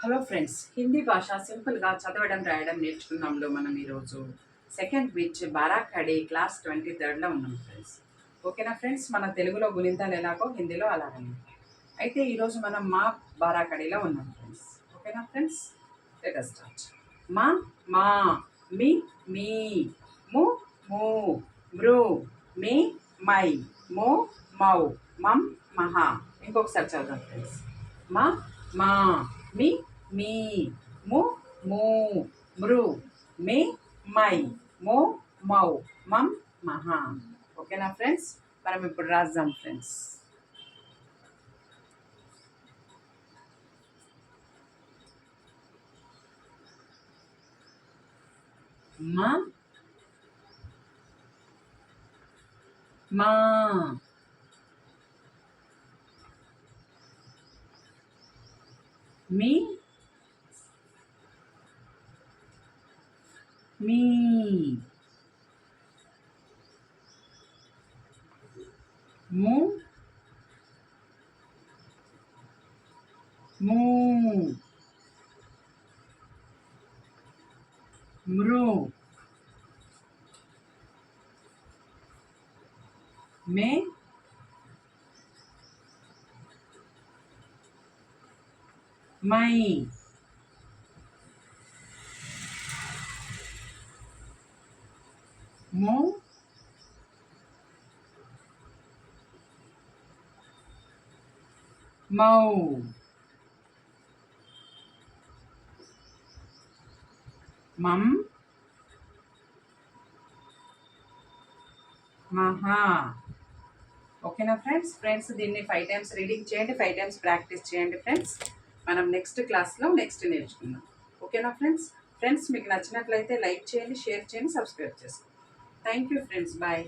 Hello friends, Hindi భాష సింపుల్గా చదవడం రాయడం నేర్చుకుందాంలో మనం ఈరోజు సెకండ్ బిచ్ బారాఖడి క్లాస్ 23లో ఉన్నాం ఫ్రెండ్స్. ఓకేనా ఫ్రెండ్స్, మన తెలుగులో గుణింతాలు ఎలాగో హిందీలో అలాగనే. అయితే ఈరోజు మనం మా బారాఖడిలో ఉన్నాం ఫ్రెండ్స్. ఓకేనా ఫ్రెండ్స్, లెట్ us స్టార్ట్. మా మా, మీ మీ, ము ము, మృ మీ మై, మో మౌ, మం మహా. ఇంకొకసారి చదువుదాం ఫ్రెండ్స్. మా మా, మీ మీ, ము ము, మృ మే మై, మో మౌ, మం మహా. ఓకేనా ఫ్రెండ్స్, మనం ఇప్పుడు రాద్దాం ఫ్రెండ్స్. మా మా, మీ మీ, ము ము, మృ మే మై, మో మౌ, మం మహా. ఓకేనా ఫ్రెండ్స్ దీన్ని 5 టైమ్స్ రీడింగ్ చేయండి, 5 టైమ్స్ ప్రాక్టీస్ చేయండి ఫ్రెండ్స్. మనం నెక్స్ట్ క్లాస్లో నెక్స్ట్ నేర్చుకుందాం. ఓకేనా ఫ్రెండ్స్ మీకు నచ్చినట్లయితే లైక్ చేయండి, షేర్ చేయండి, సబ్స్క్రైబ్ చేసుకోండి. Thank you friends, bye.